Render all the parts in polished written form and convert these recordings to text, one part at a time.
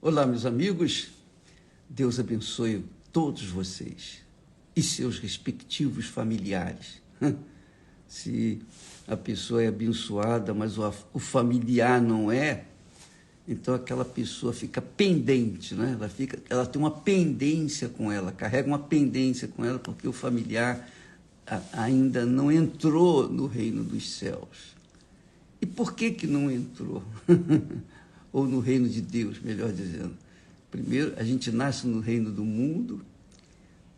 Olá, meus amigos. Deus abençoe todos vocês e seus respectivos familiares. Se a pessoa é abençoada, mas o familiar não é, então aquela pessoa fica pendente, né? Ela tem uma pendência com ela, carrega uma pendência com ela, porque o familiar ainda não entrou no reino dos céus. E por que não entrou? Ou no reino de Deus, melhor dizendo. Primeiro, a gente nasce no reino do mundo,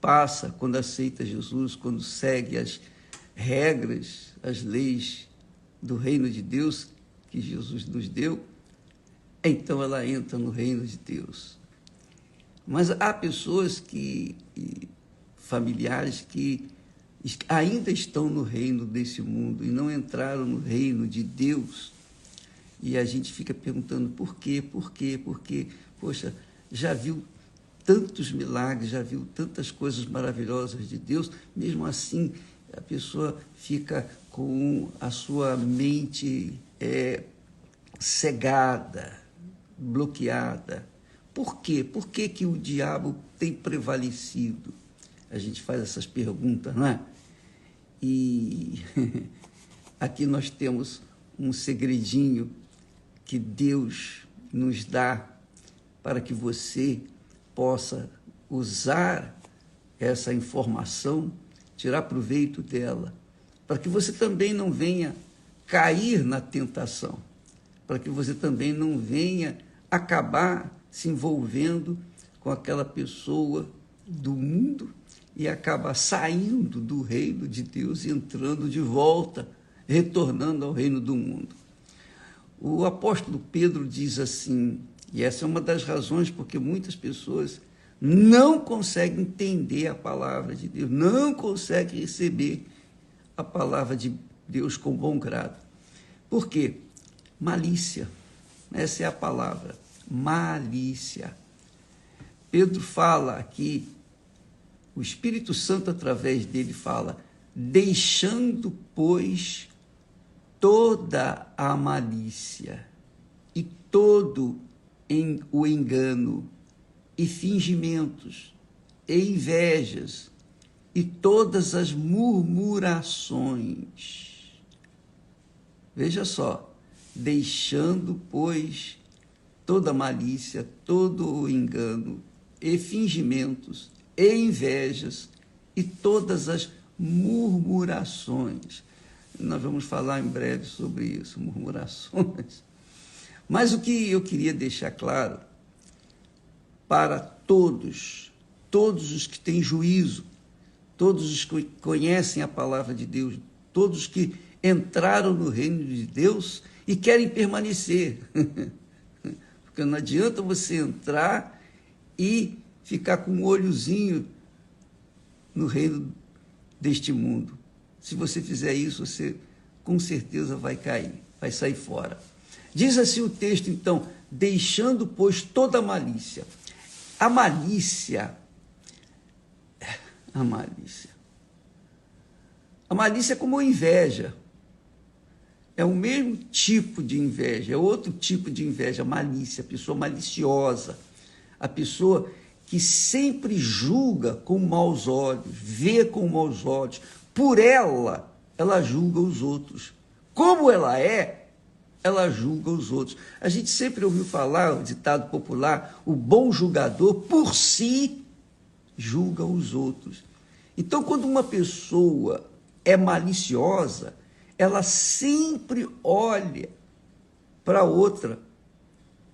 passa quando aceita Jesus, quando segue as regras, as leis do reino de Deus que Jesus nos deu, então ela entra no reino de Deus. Mas há pessoas familiares que ainda estão no reino desse mundo e não entraram no reino de Deus. E a gente fica perguntando por quê? Poxa, já viu tantos milagres, já viu tantas coisas maravilhosas de Deus, mesmo assim a pessoa fica com a sua mente cegada, bloqueada. Por quê? Por que o diabo tem prevalecido? A gente faz essas perguntas, não é? E aqui nós temos um segredinho que Deus nos dá para que você possa usar essa informação, tirar proveito dela, para que você também não venha cair na tentação, para que você também não venha acabar se envolvendo com aquela pessoa do mundo e acabar saindo do reino de Deus e entrando de volta, retornando ao reino do mundo. O apóstolo Pedro diz assim, e essa é uma das razões porque muitas pessoas não conseguem entender a palavra de Deus, não conseguem receber a palavra de Deus com bom grado. Por quê? Malícia. Essa é a palavra, malícia. Pedro fala aqui, o Espírito Santo através dele fala, deixando, pois, toda a malícia e todo o engano e fingimentos e invejas e todas as murmurações. Veja só, deixando, pois, toda a malícia, todo o engano e fingimentos e invejas e todas as murmurações. Nós vamos falar em breve sobre isso, murmurações. Mas o que eu queria deixar claro para todos os que têm juízo, todos os que conhecem a palavra de Deus, todos os que entraram no reino de Deus e querem permanecer. Porque não adianta você entrar e ficar com um olhozinho no reino deste mundo. Se você fizer isso, você com certeza vai cair, vai sair fora. Diz assim o texto, então, deixando, pois, toda a malícia. A malícia é como a inveja. É o mesmo tipo de inveja, é outro tipo de inveja, malícia, a pessoa maliciosa, a pessoa que sempre julga com maus olhos, vê com maus olhos. Por ela julga os outros. Como ela julga os outros. A gente sempre ouviu falar, o ditado popular, o bom julgador, por si, julga os outros. Então, quando uma pessoa é maliciosa, ela sempre olha para a outra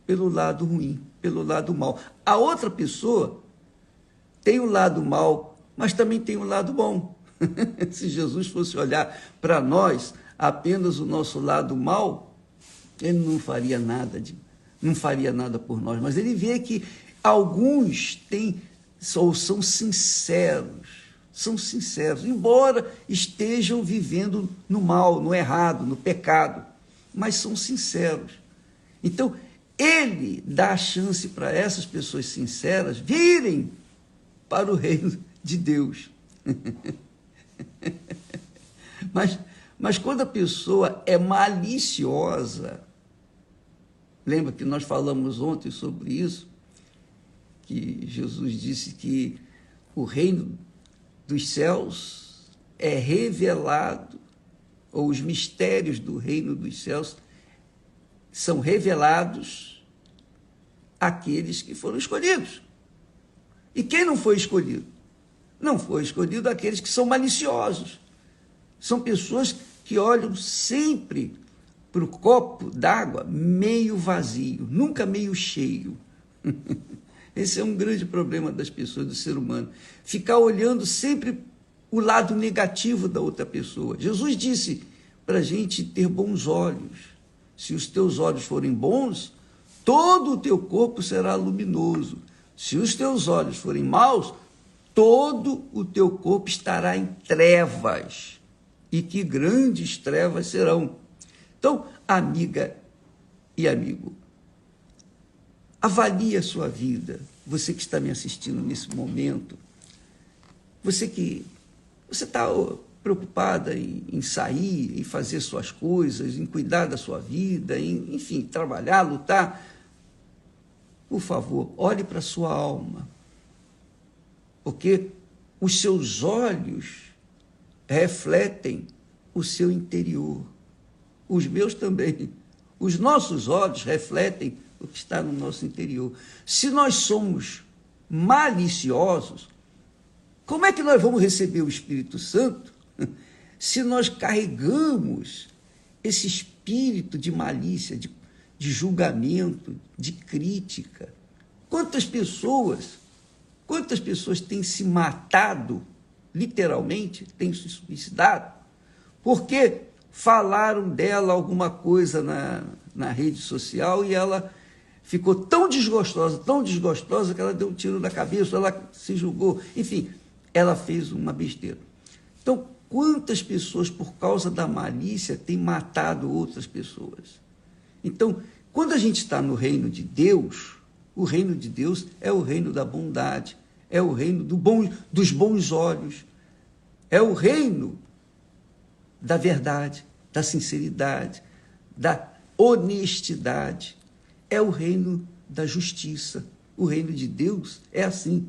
pelo lado ruim, pelo lado mal. A outra pessoa tem o lado mal, mas também tem o lado bom. Se Jesus fosse olhar para nós apenas o nosso lado mal, ele não faria nada por nós, mas ele vê que alguns são sinceros, embora estejam vivendo no mal, no errado, no pecado, mas são sinceros. Então, ele dá a chance para essas pessoas sinceras virem para o reino de Deus. Mas quando a pessoa é maliciosa, lembra que nós falamos ontem sobre isso? que Jesus disse que o reino dos céus é revelado, ou os mistérios do reino dos céus são revelados àqueles que foram escolhidos. E quem não foi escolhido? Não foi escolhido aqueles que são maliciosos. São pessoas que olham sempre para o copo d'água meio vazio, nunca meio cheio. Esse é um grande problema das pessoas, do ser humano. Ficar olhando sempre o lado negativo da outra pessoa. Jesus disse para a gente ter bons olhos. Se os teus olhos forem bons, todo o teu corpo será luminoso. Se os teus olhos forem maus, todo o teu corpo estará em trevas. E que grandes trevas serão. Então, amiga e amigo, avalie a sua vida. Você que está me assistindo nesse momento, você está preocupada em sair, em fazer suas coisas, em cuidar da sua vida, enfim, trabalhar, lutar, por favor, olhe para a sua alma, porque os seus olhos refletem o seu interior. Os meus também. Os nossos olhos refletem o que está no nosso interior. Se nós somos maliciosos, como é que nós vamos receber o Espírito Santo se nós carregamos esse espírito de malícia, de julgamento, de crítica? Quantas pessoas têm se matado, literalmente, têm se suicidado, porque falaram dela alguma coisa na rede social e ela ficou tão desgostosa que ela deu um tiro na cabeça, ela se julgou, enfim, ela fez uma besteira. Então, quantas pessoas, por causa da malícia, têm matado outras pessoas? Então, quando a gente está no reino de Deus, o reino de Deus é o reino da bondade, é o reino dos bons olhos, é o reino da verdade, da sinceridade, da honestidade, é o reino da justiça. O reino de Deus é assim.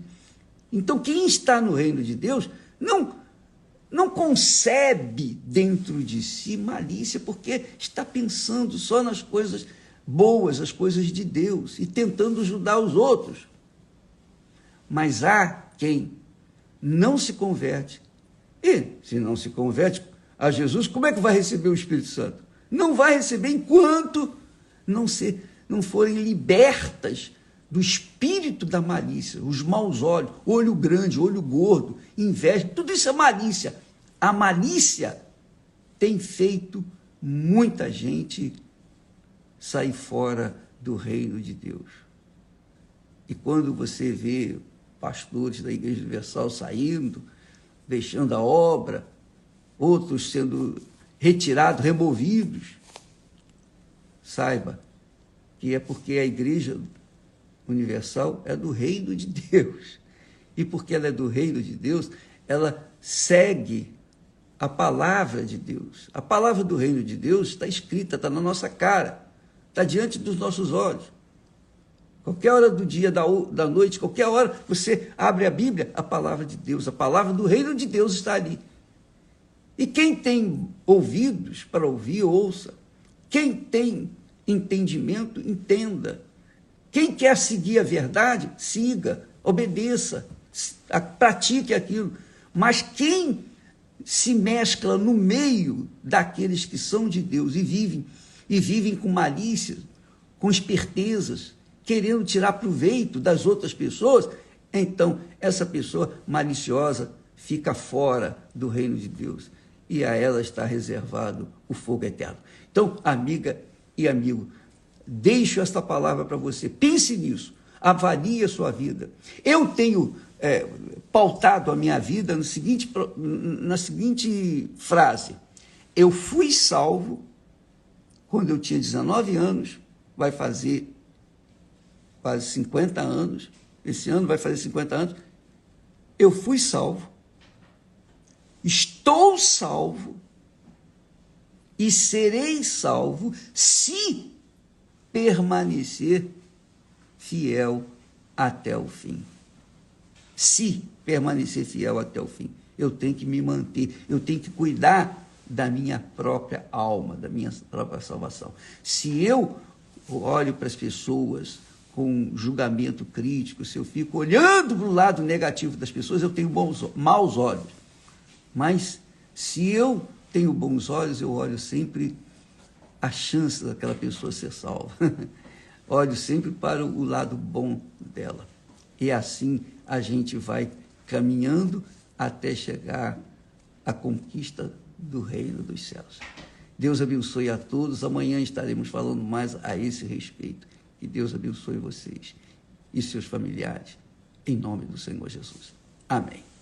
Então, quem está no reino de Deus não concebe dentro de si malícia, porque está pensando só nas coisas boas, as coisas de Deus, e tentando ajudar os outros. Mas há quem não se converte. E, se não se converte a Jesus, como é que vai receber o Espírito Santo? Não vai receber enquanto não forem libertas do espírito da malícia, os maus olhos, olho grande, olho gordo, inveja, tudo isso é malícia. A malícia tem feito muita gente sair fora do reino de Deus. E quando você vê pastores da Igreja Universal saindo, deixando a obra, outros sendo retirados, removidos, saiba que é porque a Igreja Universal é do reino de Deus. E porque ela é do reino de Deus, ela segue a palavra de Deus. A palavra do reino de Deus está escrita, está na nossa cara, está diante dos nossos olhos. Qualquer hora do dia, da noite, qualquer hora, você abre a Bíblia, a palavra de Deus, a palavra do reino de Deus está ali. E quem tem ouvidos para ouvir, ouça. Quem tem entendimento, entenda. Quem quer seguir a verdade, siga, obedeça, pratique aquilo. Mas quem se mescla no meio daqueles que são de Deus e vivem com malícia, com espertezas, querendo tirar proveito das outras pessoas, então essa pessoa maliciosa fica fora do reino de Deus. E a ela está reservado o fogo eterno. Então, amiga e amigo, deixo esta palavra para você. Pense nisso. Avalie a sua vida. Eu tenho pautado a minha vida na seguinte frase. Eu fui salvo quando eu tinha 19 anos, vai fazer quase 50 anos, esse ano vai fazer 50 anos, eu fui salvo, estou salvo e serei salvo se permanecer fiel até o fim. Se permanecer fiel até o fim, eu tenho que me manter, eu tenho que cuidar da minha própria alma, da minha própria salvação. Se eu olho para as pessoas com julgamento crítico, se eu fico olhando para o lado negativo das pessoas, eu tenho maus olhos. Mas se eu tenho bons olhos, eu olho sempre a chance daquela pessoa ser salva. Olho sempre para o lado bom dela. E assim a gente vai caminhando até chegar à conquista do reino dos céus. Deus abençoe a todos. Amanhã estaremos falando mais a esse respeito. Que Deus abençoe vocês e seus familiares, em nome do Senhor Jesus. Amém.